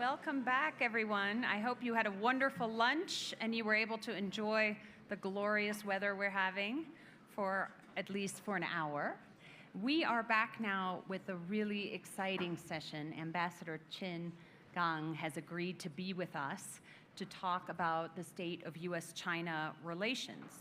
Welcome back, everyone. I hope you had a wonderful lunch and you were able to enjoy the glorious weather we're having for at least for an hour. We are back now with a really exciting session. Ambassador Qin Gang has agreed to be with us to talk about the state of U.S.-China relations.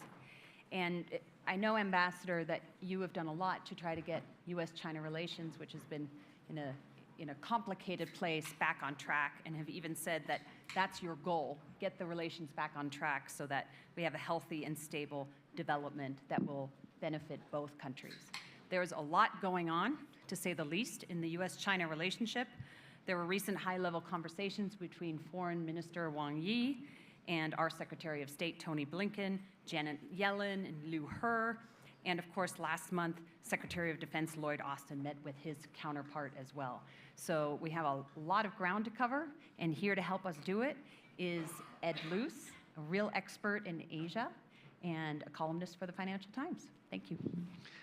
And I know, Ambassador, that you have done a lot to try to get U.S.-China relations, which has been in a complicated place, back on track, and have even said that that's your goal, get the relations back on track so that we have a healthy and stable development that will benefit both countries. There's a lot going on, to say the least, in the U.S.-China relationship. There were recent high-level conversations between Foreign Minister Wang Yi and our Secretary of State, Tony Blinken, Janet Yellen, and Liu He. And of course, last month, Secretary of Defense Lloyd Austin met with his counterpart as well. So we have a lot of ground to cover, and here to help us do it is Ed Luce, a real expert in Asia and a columnist for the Financial Times. Thank you.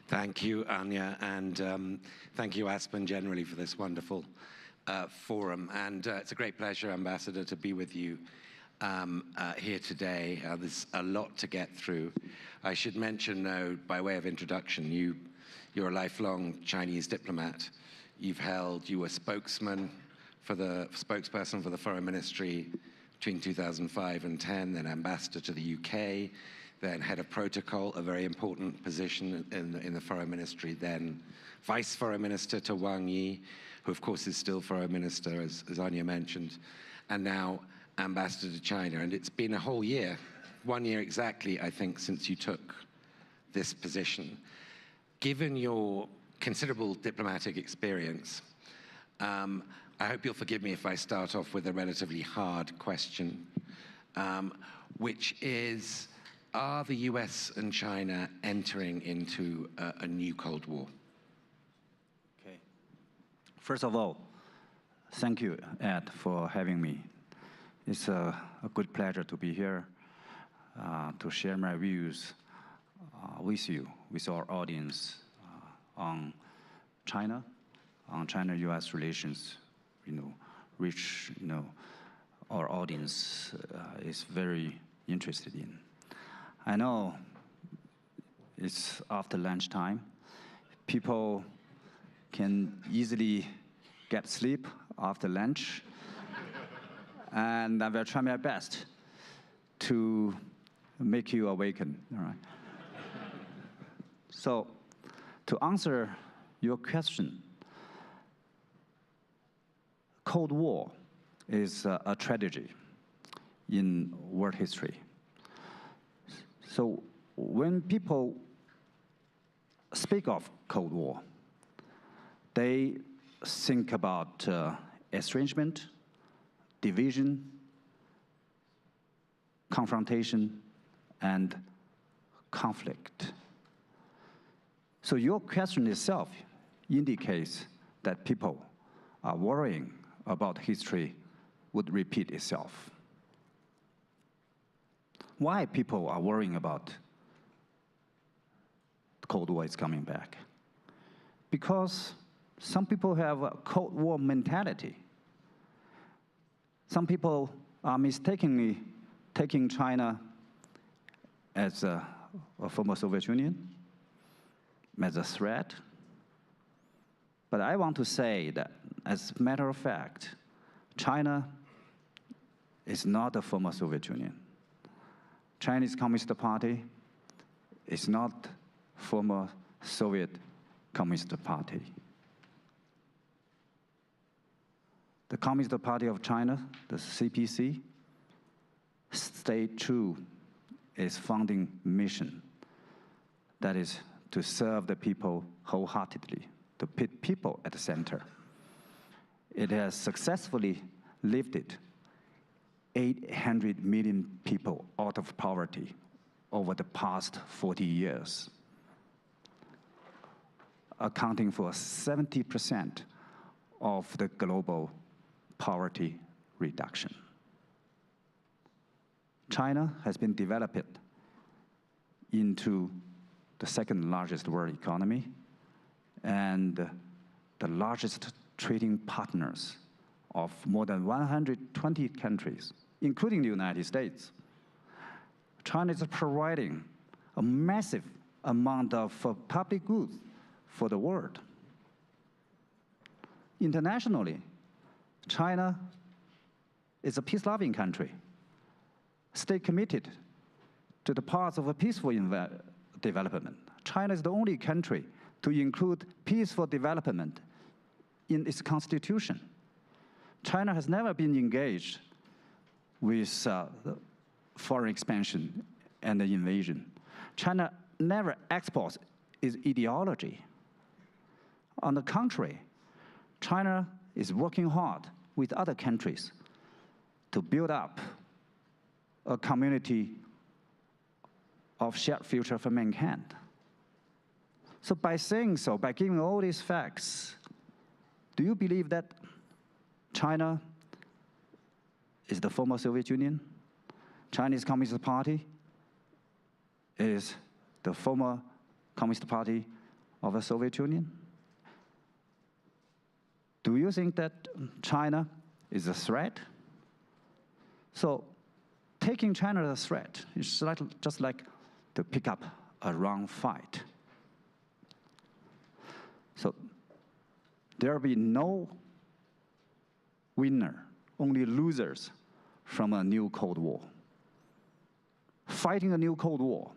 Thank you, Anya, and thank you, Aspen, generally, for this wonderful forum. And it's a great pleasure, Ambassador, to be with you here today. There's a lot to get through. I should mention, though, by way of introduction, you're a lifelong Chinese diplomat. You were spokesperson for the Foreign Ministry between 2005 and 10, then ambassador to the UK, then head of protocol, a very important position in the Foreign Ministry, then Vice Foreign Minister to Wang Yi, who of course is still Foreign Minister, as Anya mentioned, and now Ambassador to China. And it's been a whole year, 1 year exactly, I think, since you took this position. Given your considerable diplomatic experience, I hope you'll forgive me if I start off with a relatively hard question, which is, are the US and China entering into a new Cold War? Okay. First of all, thank you, Ed, for having me. It's a good pleasure to be here to share my views with you, with our audience on China-US relations, which our audience is very interested in. I know it's after lunchtime. People can easily get sleep after lunch. And I will try my best to make you awaken, all right? So, to answer your question, Cold War is a tragedy in world history. So, when people speak of Cold War, they think about estrangement, division, confrontation, and conflict. So your question itself indicates that people are worrying about history would repeat itself. Why people are worrying about the Cold War is coming back? Because some people have a Cold War mentality. Some people are mistakenly taking China as a former Soviet Union, as a threat. But I want to say that, as a matter of fact, China is not a former Soviet Union. Chinese Communist Party is not former Soviet Communist Party. The Communist Party of China, the CPC, stayed true its founding mission, that is to serve the people wholeheartedly, to put people at the center. It has successfully lifted 800 million people out of poverty over the past 40 years, accounting for 70% of the global poverty reduction. China has been developed into the second largest world economy and the largest trading partners of more than 120 countries, including the United States. China is providing a massive amount of public goods for the world. Internationally, China is a peace-loving country, stay committed to the path of a peaceful development. China is the only country to include peaceful development in its constitution. China has never been engaged with foreign expansion and invasion. China never exports its ideology. On the contrary, China is working hard with other countries to build up a community of shared future for mankind. So by saying so, by giving all these facts, do you believe that China is the former Soviet Union? Chinese Communist Party is the former Communist Party of the Soviet Union? Do you think that China is a threat? So taking China as a threat is just like to pick up a wrong fight. So there will be no winner, only losers from a new Cold War. Fighting a new Cold War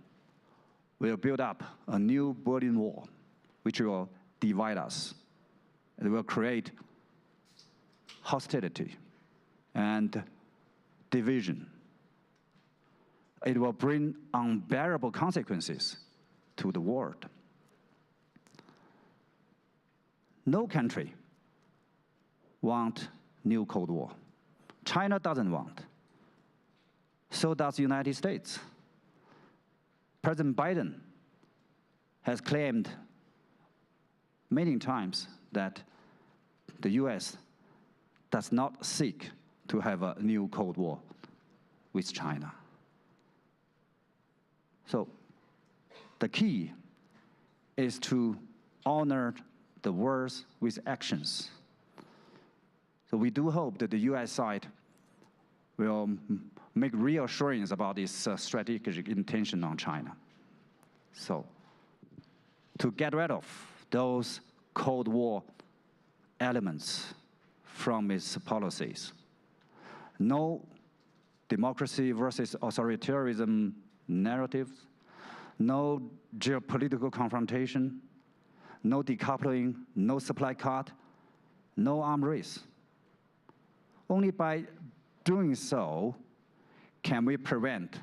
will build up a new Berlin Wall, which will divide us. It will create hostility and division. It will bring unbearable consequences to the world. No country wants new Cold War. China doesn't want. So does the United States. President Biden has claimed many times that the US does not seek to have a new Cold War with China. So the key is to honor the words with actions. So we do hope that the US side will make reassurance about its strategic intention on China. So to get rid of those Cold War elements from its policies. No democracy versus authoritarianism narratives, no geopolitical confrontation, no decoupling, no supply cut, no arms race. Only by doing so can we prevent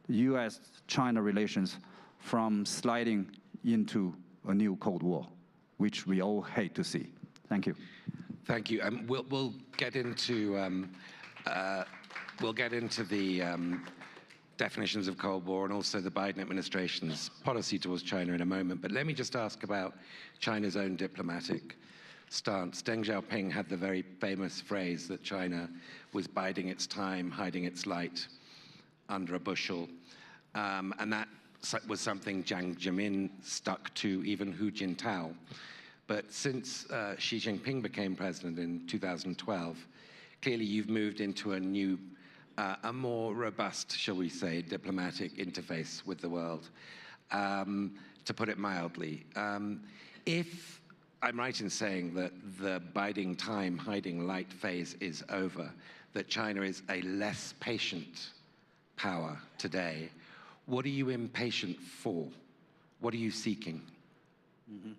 US-China relations from sliding into a new Cold War, which we all hate to see. Thank you. Thank you. We'll get into the definitions of Cold War and also the Biden administration's policy towards China in a moment. But let me just ask about China's own diplomatic stance. Deng Xiaoping had the very famous phrase that China was biding its time, hiding its light under a bushel. And that was something Jiang Zemin stuck to, even Hu Jintao. But since Xi Jinping became president in 2012, clearly you've moved into a new, a more robust, shall we say, diplomatic interface with the world, to put it mildly. If I'm right in saying that the biding time, hiding light phase is over, that China is a less patient power today, what are you impatient for? What are you seeking? Mm-hmm.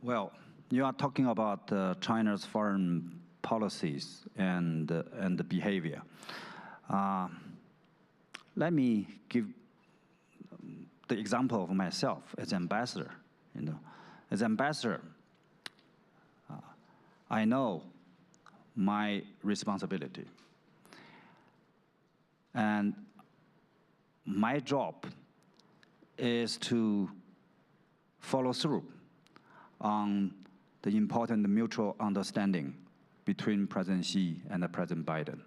Well, you are talking about China's foreign policies and the behavior. Let me give the example of myself as ambassador. As ambassador, I know my responsibility, and my job is to follow through on the important mutual understanding between President Xi and President Biden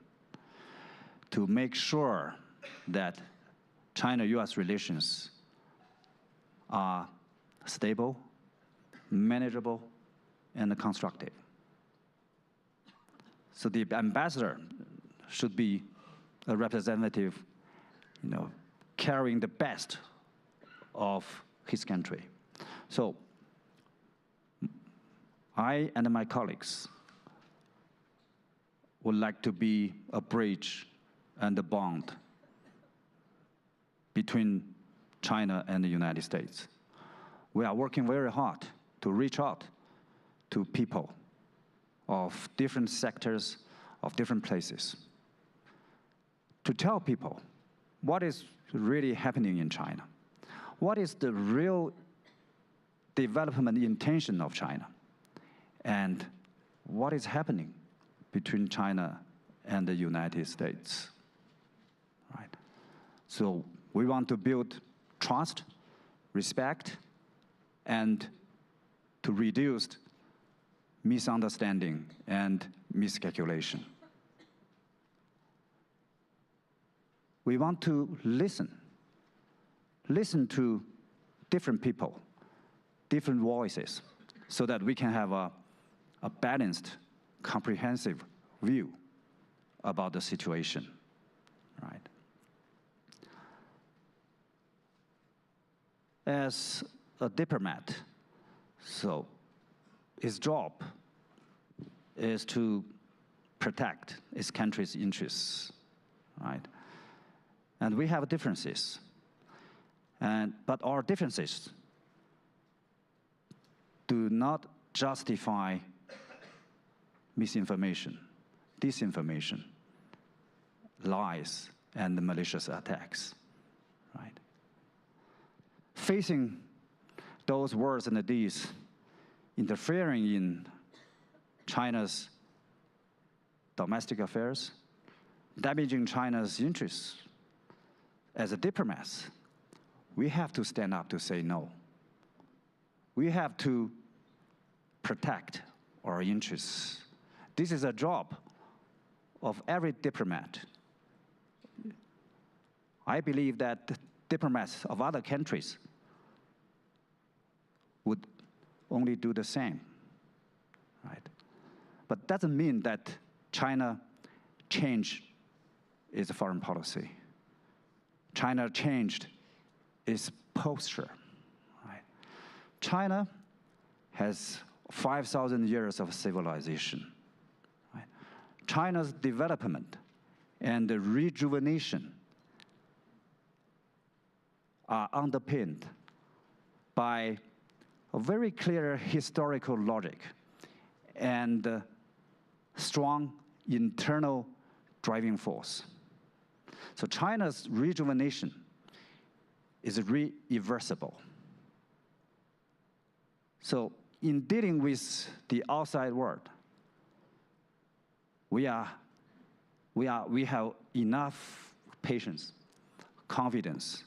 to make sure that China-US relations are stable, manageable, and constructive. So the ambassador should be a representative, carrying the best of his country. So I and my colleagues would like to be a bridge and a bond between China and the United States. We are working very hard to reach out to people of different sectors, of different places, to tell people what is really happening in China, what is the real development intention of China, and what is happening between China and the United States. Right? So we want to build trust, respect, and to reduce misunderstanding and miscalculation. We want to listen to different people, different voices, so that we can have a balanced, comprehensive view about the situation, right? As a diplomat, so his job is to protect his country's interests, right? And we have differences, but our differences do not justify misinformation, disinformation, lies, and malicious attacks, right? Facing those words and deeds interfering in China's domestic affairs, damaging China's interests, as a diplomat, we have to stand up to say no. We have to protect our interests. This is a job of every diplomat. I believe that diplomats of other countries would only do the same, right? But doesn't mean that China changed its foreign policy. China changed its posture, right? China has 5,000 years of civilization, right? China's development and rejuvenation are underpinned by a very clear historical logic and strong internal driving force. So China's rejuvenation is irreversible. So in dealing with the outside world, we have enough patience, confidence,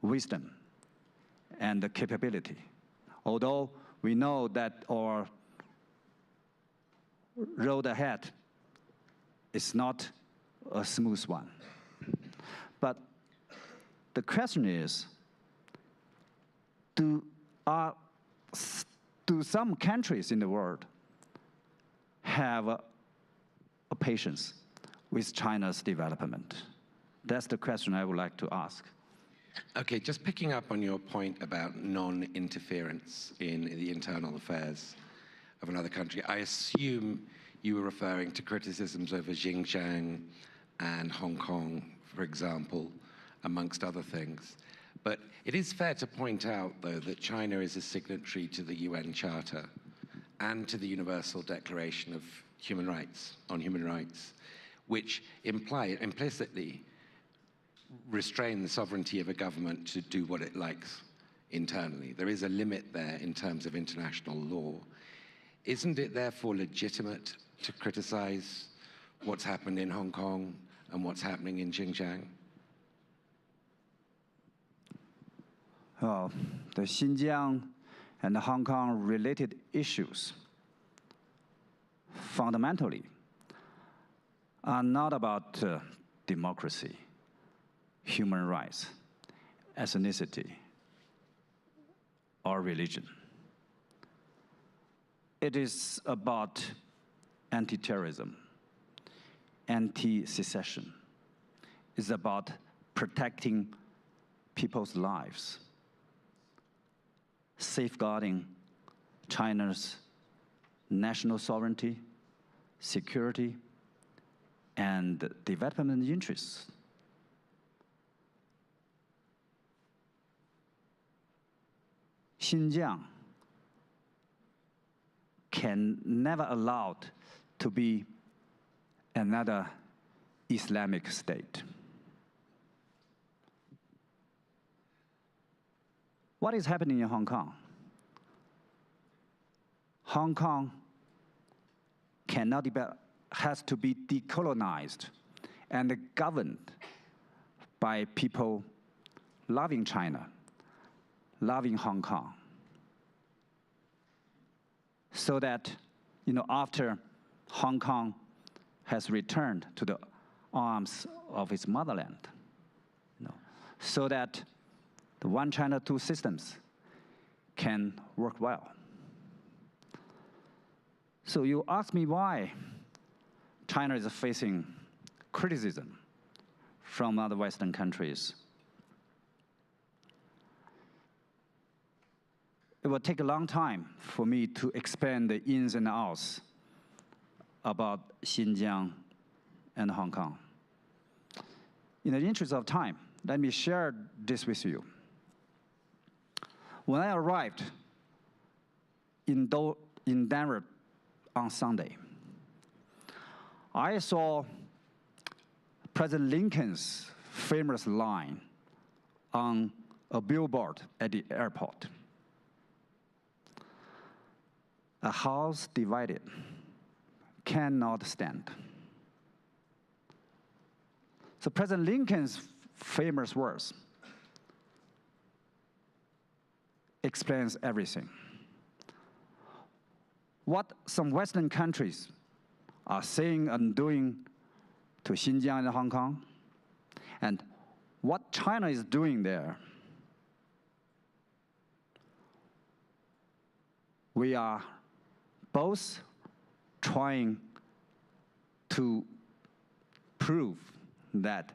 wisdom, and capability. Although we know that our road ahead is not a smooth one. But the question is, do some countries in the world have a patience with China's development? That's the question I would like to ask. Okay, just picking up on your point about non-interference in the internal affairs of another country, I assume you were referring to criticisms over Xinjiang and Hong Kong, for example, amongst other things. But it is fair to point out, though, that China is a signatory to the UN Charter and to the Universal Declaration of Human Rights, which implicitly restrain the sovereignty of a government to do what it likes internally. There is a limit there in terms of international law. Isn't it therefore legitimate to criticize what's happened in Hong Kong and what's happening in Xinjiang? The Xinjiang and the Hong Kong related issues fundamentally are not about democracy, human rights, ethnicity, or religion. It is about anti-terrorism, anti-secession. It's about protecting people's lives, safeguarding China's national sovereignty, security, and development interests. Xinjiang can never allowed to be another Islamic state. What is happening in Hong Kong? Hong Kong has to be decolonized and governed by people loving China, loving Hong Kong, so that, after Hong Kong has returned to the arms of its motherland, so that the one China, two systems can work well. So you ask me why China is facing criticism from other Western countries. It will take a long time for me to expand the ins and outs about Xinjiang and Hong Kong. In the interest of time, let me share this with you. When I arrived in Denver on Sunday, I saw President Lincoln's famous line on a billboard at the airport. A house divided cannot stand. So President Lincoln's famous words explains everything. What some Western countries are saying and doing to Xinjiang and Hong Kong, and what China is doing there, we are both trying to prove that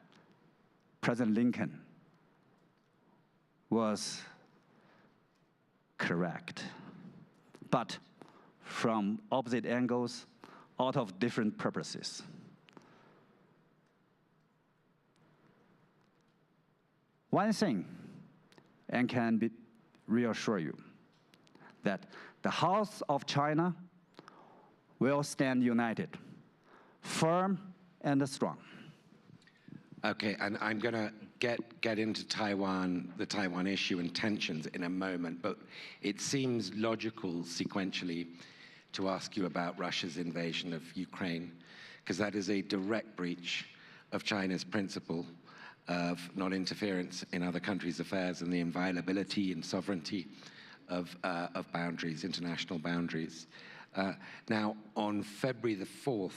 President Lincoln was correct, but from opposite angles, out of different purposes. One thing, and can reassure you, that the House of China will stand united, firm and strong. Okay, and I'm going to get into Taiwan, the Taiwan issue and tensions in a moment, but it seems logical sequentially to ask you about Russia's invasion of Ukraine, because that is a direct breach of China's principle of non-interference in other countries' affairs and the inviolability and sovereignty of boundaries, international boundaries. Now, on February the 4th,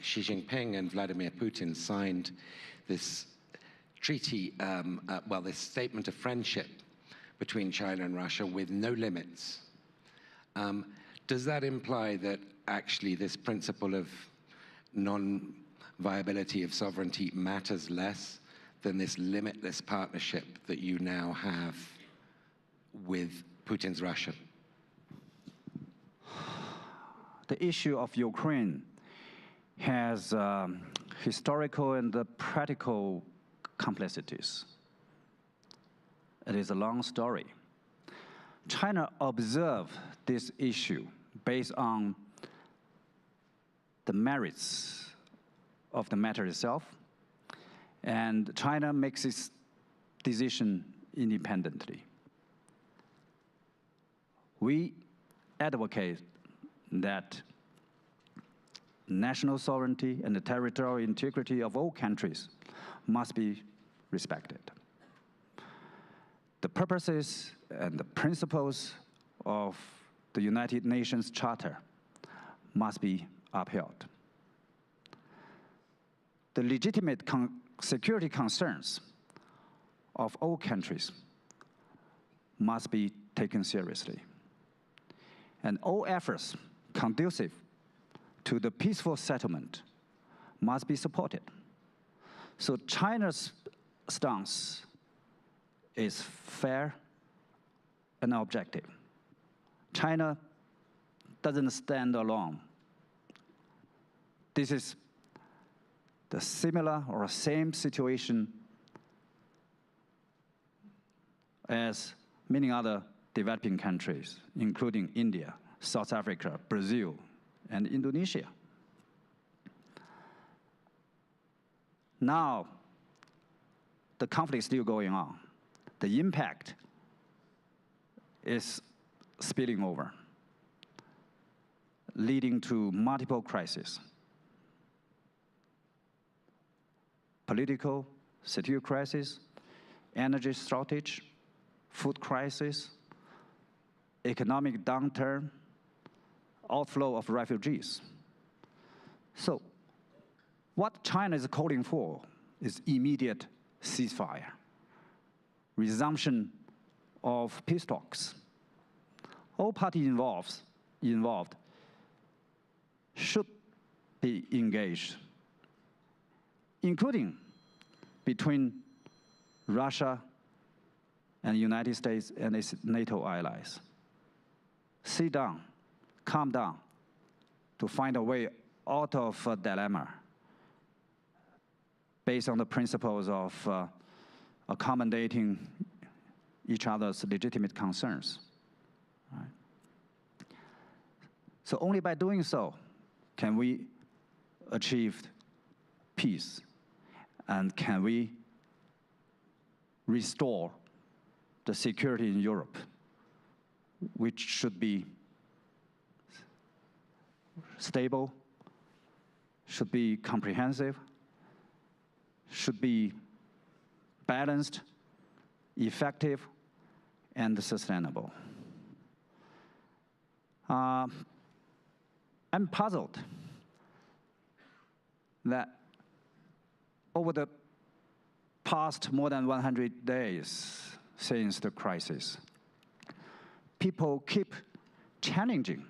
Xi Jinping and Vladimir Putin signed this treaty, this statement of friendship between China and Russia with no limits. Does that imply that actually this principle of non-viability of sovereignty matters less than this limitless partnership that you now have with Putin's Russia? The issue of Ukraine has historical and practical complexities. It is a long story. China observed this issue based on the merits of the matter itself, and China makes its decision independently. We advocate that national sovereignty and the territorial integrity of all countries must be respected. The purposes and the principles of the United Nations Charter must be upheld. The legitimate security concerns of all countries must be taken seriously, and all efforts conducive to the peaceful settlement must be supported. So China's stance is fair and objective. China doesn't stand alone. This is the similar or same situation as many other developing countries, including India, South Africa, Brazil, and Indonesia. Now, the conflict is still going on. The impact is spilling over, leading to multiple crises. Political, security crisis, energy shortage, food crisis, economic downturn, outflow of refugees. So, what China is calling for is immediate ceasefire, resumption of peace talks. All parties involved should be engaged, including between Russia and the United States and its NATO allies. Sit down, calm down, to find a way out of a dilemma based on the principles of accommodating each other's legitimate concerns. Right? So only by doing so can we achieve peace, and can we restore the security in Europe, which should be stable, should be comprehensive, should be balanced, effective, and sustainable. I'm puzzled that over the past more than 100 days since the crisis, people keep challenging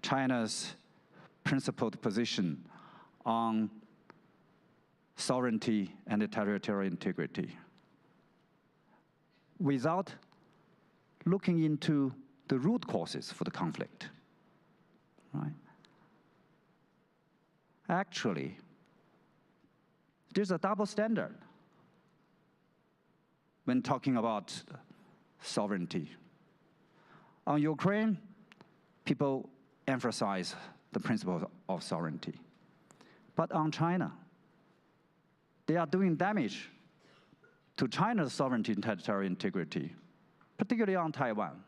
China's principled position on sovereignty and territorial integrity without looking into the root causes for the conflict. Right? Actually, there's a double standard when talking about sovereignty. On Ukraine, people emphasize the principle of sovereignty. But on China, they are doing damage to China's sovereignty and territorial integrity, particularly on Taiwan,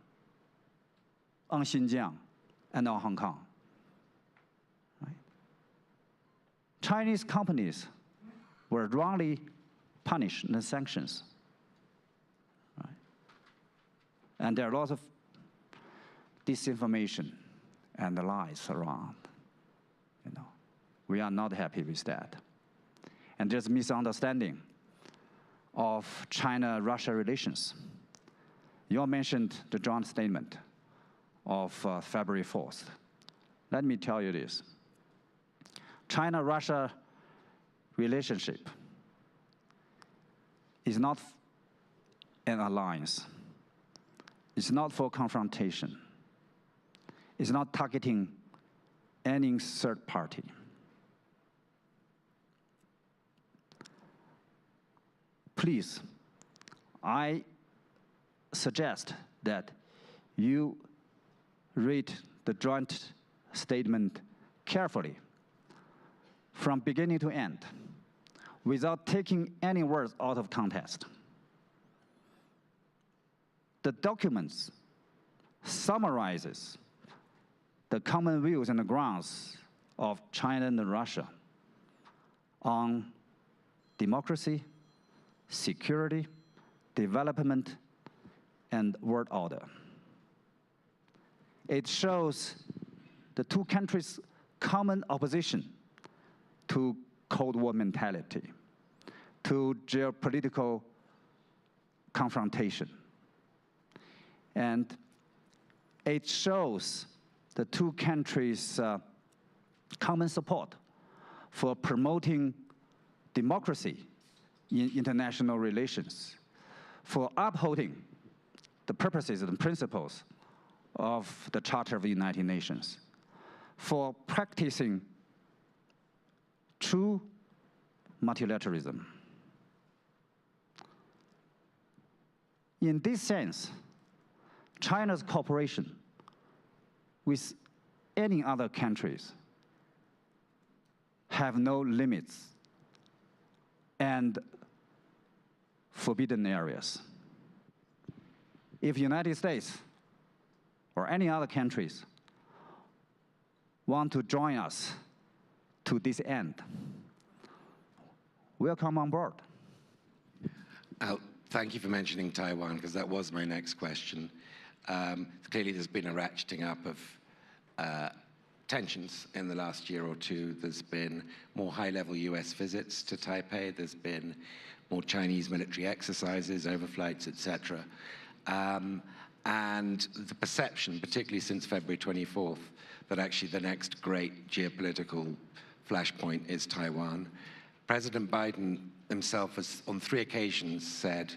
on Xinjiang, and on Hong Kong. Right? Chinese companies were wrongly punished in the sanctions. Right? And there are lots of disinformation and lies around. We are not happy with that. And there's misunderstanding of China-Russia relations. You all mentioned the joint statement of February 4th. Let me tell you this. China-Russia relationship is not an alliance. It's not for confrontation. It's not targeting any third party. Please, I suggest that you read the joint statement carefully from beginning to end without taking any words out of context. The documents summarizes the common views and the grounds of China and Russia on democracy, security, development, and world order. It shows the two countries' common opposition to Cold War mentality, to geopolitical confrontation. And it shows the two countries' common support for promoting democracy in international relations, for upholding the purposes and principles of the Charter of the United Nations, for practicing true multilateralism. In this sense, China's cooperation with any other countries have no limits and forbidden areas. If United States or any other countries want to join us to this end, welcome on board. Thank you for mentioning Taiwan, because that was my next question. Clearly, there's been a ratcheting up of tensions in the last year or two. There's been more high-level US visits to Taipei. There's been more Chinese military exercises, overflights, etc. And the perception, particularly since February 24th, that actually the next great geopolitical flashpoint is Taiwan. President Biden himself has, on 3 occasions, said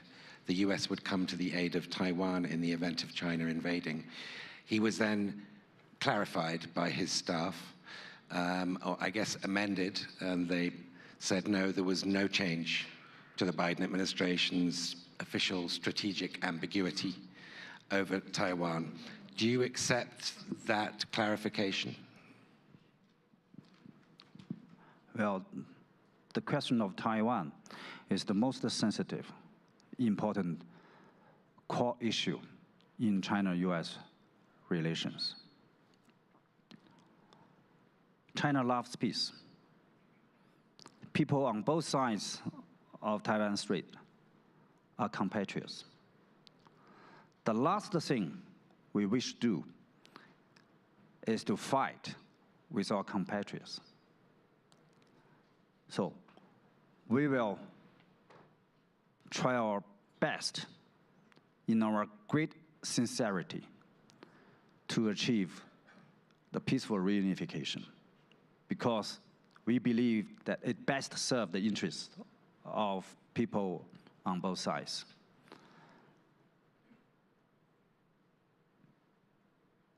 the US would come to the aid of Taiwan in the event of China invading. He was then clarified by his staff, or I guess amended, and they said no, there was no change to the Biden administration's official strategic ambiguity over Taiwan. Do you accept that clarification? Well, the question of Taiwan is the most sensitive, important core issue in China-US relations. China loves peace. People on both sides of Taiwan Strait are compatriots. The last thing we wish to do is to fight with our compatriots. So we will try our best in our great sincerity to achieve the peaceful reunification, because we believe that it best serves the interests of people on both sides.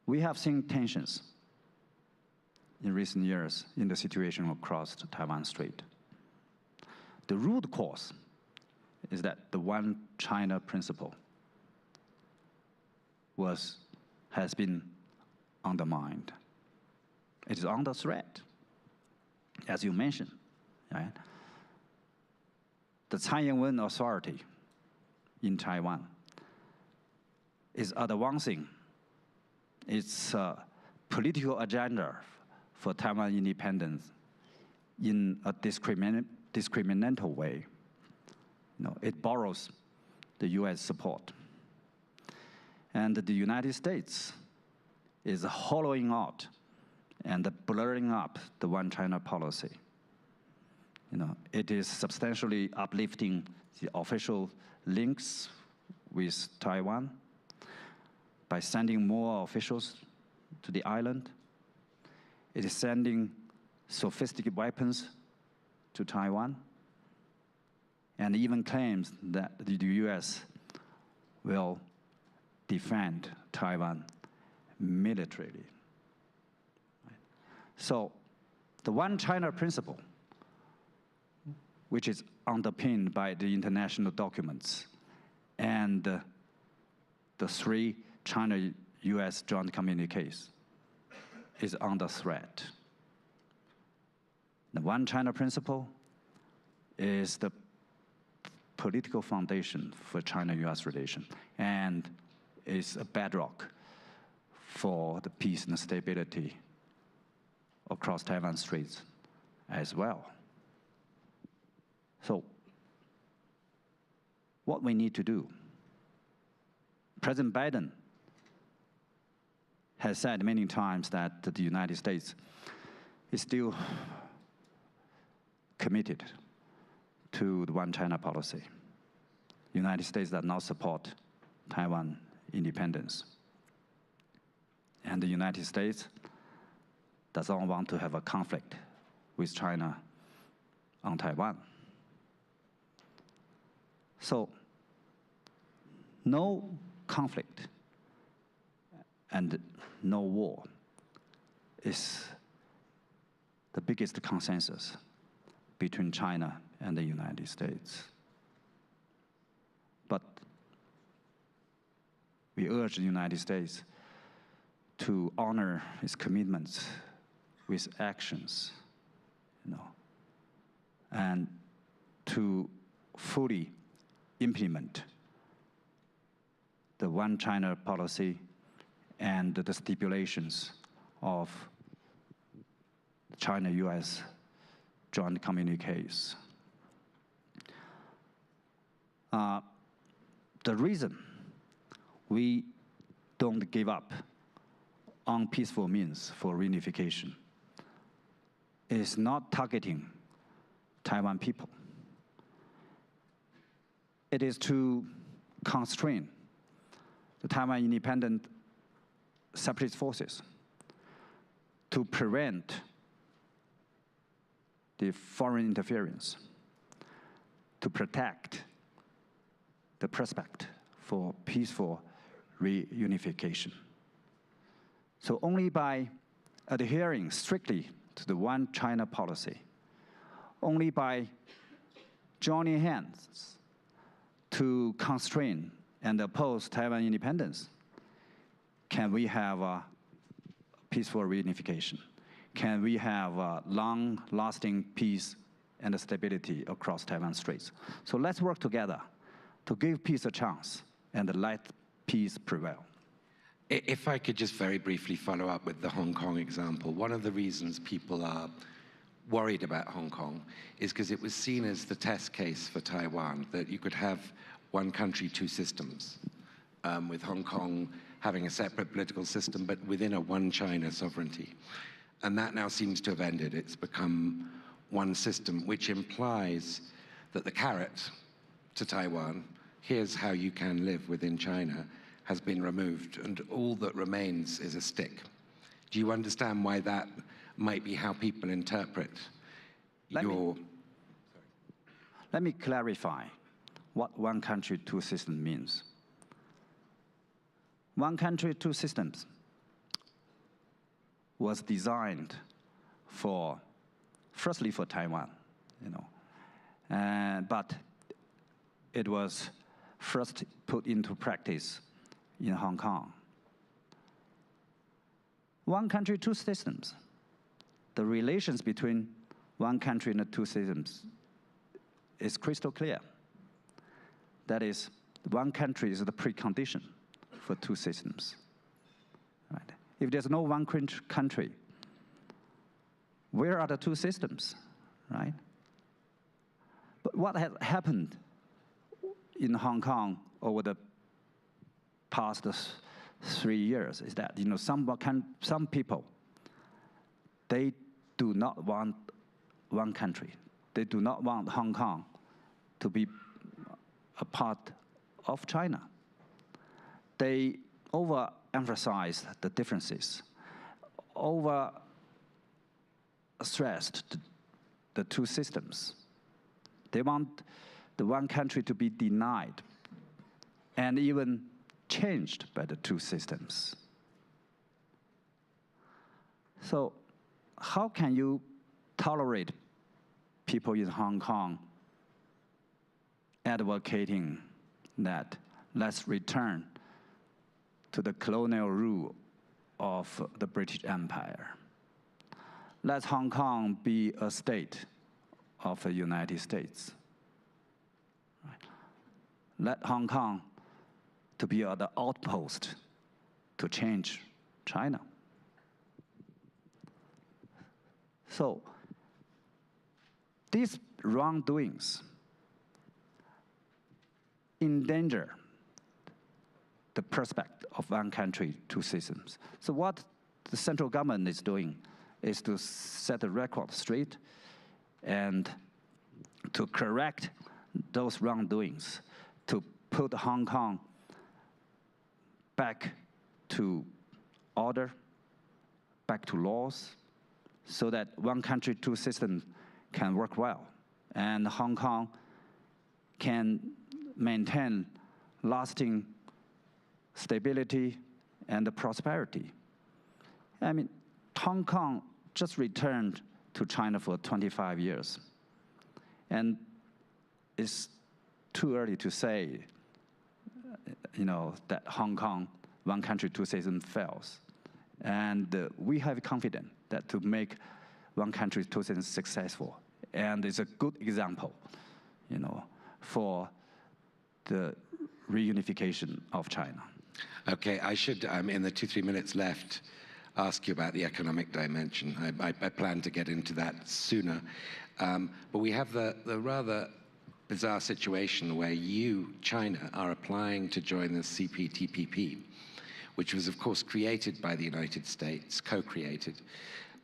We have seen tensions in recent years in the situation across the Taiwan Strait. The root cause is that the one China principle has been undermined. It is under threat, as you mentioned, right? The Tsai Ing-wen authority in Taiwan is advancing its political agenda for Taiwan independence in a discriminatorial way. It borrows the US support. And the United States is hollowing out and blurring up the one China policy. It is substantially uplifting the official links with Taiwan by sending more officials to the island. It is sending sophisticated weapons to Taiwan, and even claims that the US will defend Taiwan militarily. So the one China principle, which is underpinned by the international documents and the 3 China-US joint communiques, is under threat. The one China principle is the political foundation for China-US relations and is a bedrock for the peace and stability across Taiwan Straits as well. So what we need to do, President Biden has said many times that the United States is still committed to the one China policy. The United States does not support Taiwan independence. And the United States does not want to have a conflict with China on Taiwan. So no conflict and no war is the biggest consensus between China and the United States. But we urge the United States to honor its commitments with actions, and to fully implement the One China policy and the stipulations of China-US joint communiques. The reason we don't give up on peaceful means for reunification is not targeting Taiwan people. It is to constrain the Taiwan independent separatist forces, to prevent the foreign interference, to protect the prospect for peaceful reunification. So only by adhering strictly to the One China policy, only by joining hands to constrain and oppose Taiwan independence, can we have a peaceful reunification? Can we have a long-lasting peace and stability across Taiwan Straits? So let's work together to give peace a chance and let peace prevail. If I could just very briefly follow up with the Hong Kong example, one of the reasons people are worried about Hong Kong is because it was seen as the test case for Taiwan, that you could have one country, two systems, with Hong Kong having a separate political system, but within a one China sovereignty. And that now seems to have ended. It's become one system, which implies that the carrot to Taiwan, here's how you can live within China, has been removed, and all that remains is a stick. Do you understand why that might be how people interpret your... Let me clarify what one country, two systems means. One country, two systems was designed for, firstly for Taiwan, but it was first put into practice in Hong Kong. One country, two systems. The relations between one country and the two systems is crystal clear. That is, one country is the precondition for two systems. Right? If there's no one country, where are the two systems, right? But what has happened in Hong Kong over the past 3 years is that some people, they do not want one country. They do not want Hong Kong to be a part of China. They overemphasized the differences, overstressed the two systems. They want the one country to be denied and even changed by the two systems. So how can you tolerate people in Hong Kong advocating that let's return to the colonial rule of the British Empire? Let Hong Kong be a state of the United States. Let Hong Kong to be the outpost to change China. So these wrongdoings endanger the prospect of one country, two systems. So what the central government is doing is to set the record straight and to correct those wrongdoings, to put Hong Kong back to order, back to laws, so that one country, two systems can work well. And Hong Kong can maintain lasting stability and prosperity. I mean, Hong Kong just returned to China for 25 years. And it's too early to say, that Hong Kong, one country, two systems fails. And we have confidence that to make one country, two systems successful. And it's a good example, for the reunification of China. Okay, I should, in the 2-3 minutes left, ask you about the economic dimension. I plan to get into that sooner. But we have the rather bizarre situation where you, China, are applying to join the CPTPP, which was, of course, created by the United States, co-created,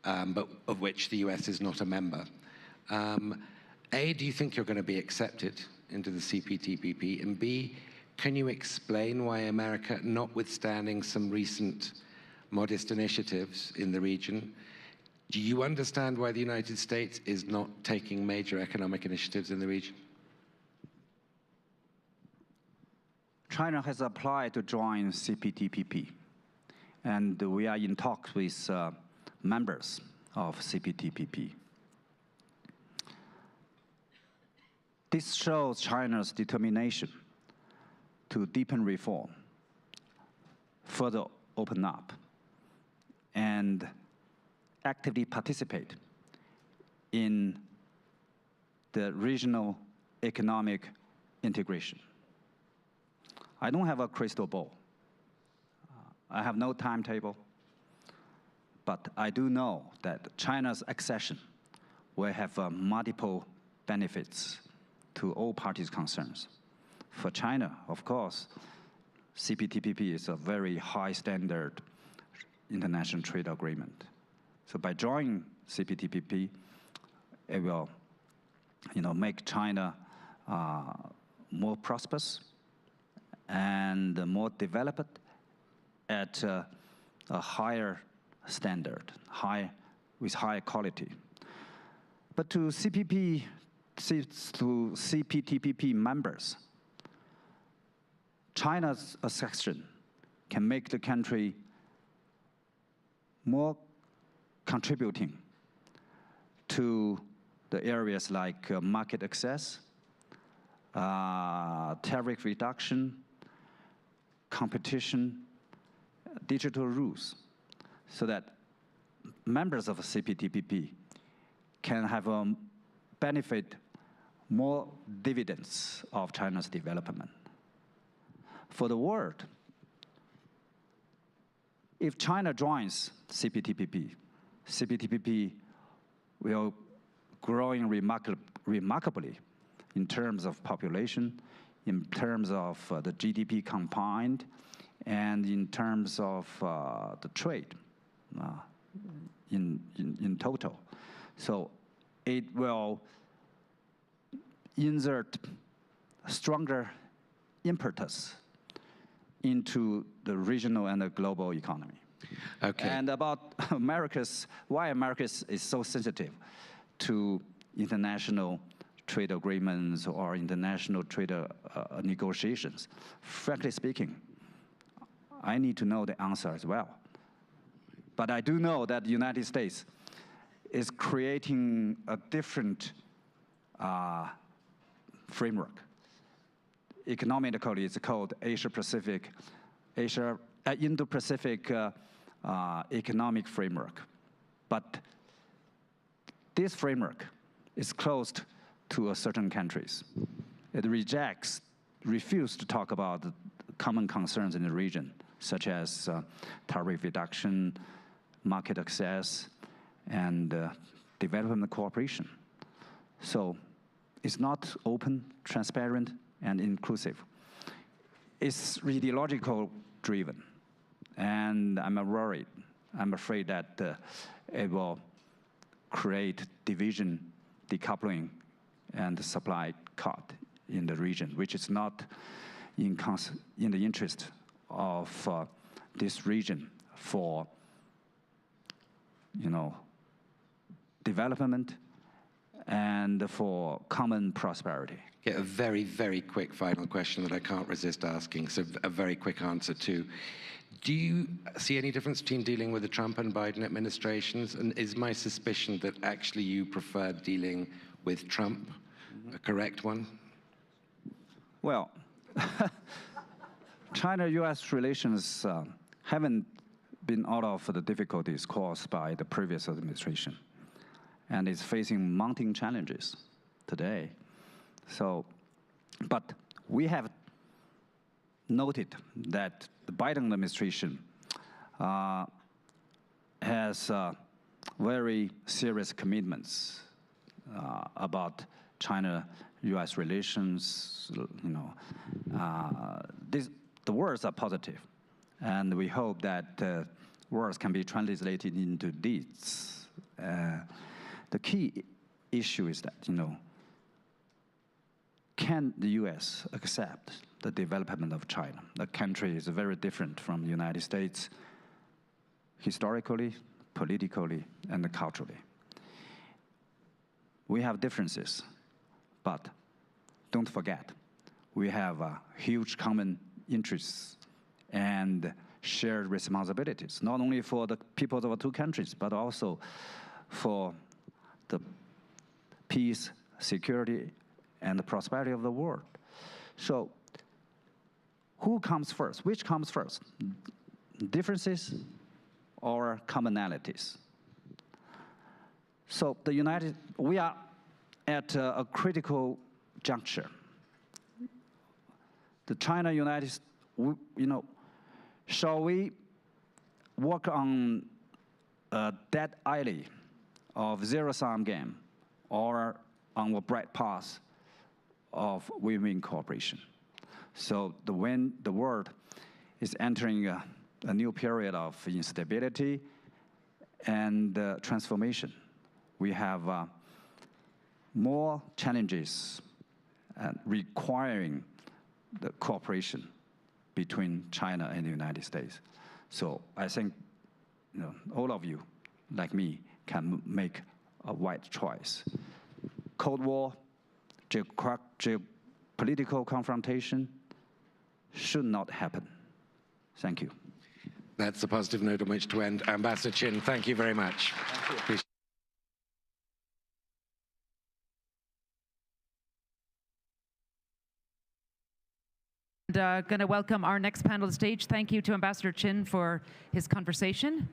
but of which the US is not a member. A, do you think you're going to be accepted into the CPTPP? And B, can you explain why America, notwithstanding some recent modest initiatives in the region, do you understand why the United States is not taking major economic initiatives in the region? China has applied to join CPTPP, and we are in talks with members of CPTPP. This shows China's determination to deepen reform, further open up, and actively participate in the regional economic integration. I don't have a crystal ball. I have no timetable, but I do know that China's accession will have multiple benefits to all parties' concerns. For China, of course, CPTPP is a very high standard international trade agreement. So by joining CPTPP, it will, make China more prosperous and more developed at a higher standard, with higher quality. But to CPTPP members, China's accession can make the country more contributing to the areas like market access, tariff reduction, competition, digital rules, so that members of CPTPP can have benefit more dividends of China's development. For the world, if China joins CPTPP, CPTPP will growing remarkably in terms of population, in terms of the GDP combined, and in terms of the trade in total. So it will insert stronger impetus into the regional and the global economy. Okay. And about why America is so sensitive to international trade agreements or international trade negotiations. Frankly speaking, I need to know the answer as well. But I do know that the United States is creating a different framework. Economically, it's called Indo-Pacific Economic Framework. But this framework is closed to certain countries. It refuses to talk about the common concerns in the region, such as tariff reduction, market access, and development cooperation. So it's not open, transparent, and inclusive. It's ideological driven, and I'm worried. I'm afraid that it will create division, decoupling, and supply cut in the region, which is not in the interest of this region for, development and for common prosperity. Yeah, a very, very quick final question that I can't resist asking, so a very quick answer too. Do you see any difference between dealing with the Trump and Biden administrations? And is my suspicion that actually you prefer dealing with Trump a correct one? Well, China-U.S. relations haven't been out of the difficulties caused by the previous administration, and is facing mounting challenges today. So, but we have noted that the Biden administration has very serious commitments about China-U.S. relations. The words are positive, and we hope that words can be translated into deeds. The key issue is that, can the U.S. accept the development of China? The country is very different from the United States historically, politically, and culturally. We have differences, but don't forget, we have huge common interests and shared responsibilities, not only for the people of our two countries, but also for the peace, security, and the prosperity of the world. So, who comes first? Which comes first? Differences or commonalities? So, we are at a critical juncture. The China-United, shall we work on a dead alley of zero-sum game, or on a bright path of win-win cooperation? So when the world is entering a new period of instability and transformation, we have more challenges requiring the cooperation between China and the United States. So I think all of you, like me, can make a wise choice. Cold War, geopolitical confrontation should not happen. Thank you. That's a positive note on which to end. Ambassador Qin, thank you very much. Thank you. Going to welcome our next panel to the stage. Thank you to Ambassador Qin for his conversation.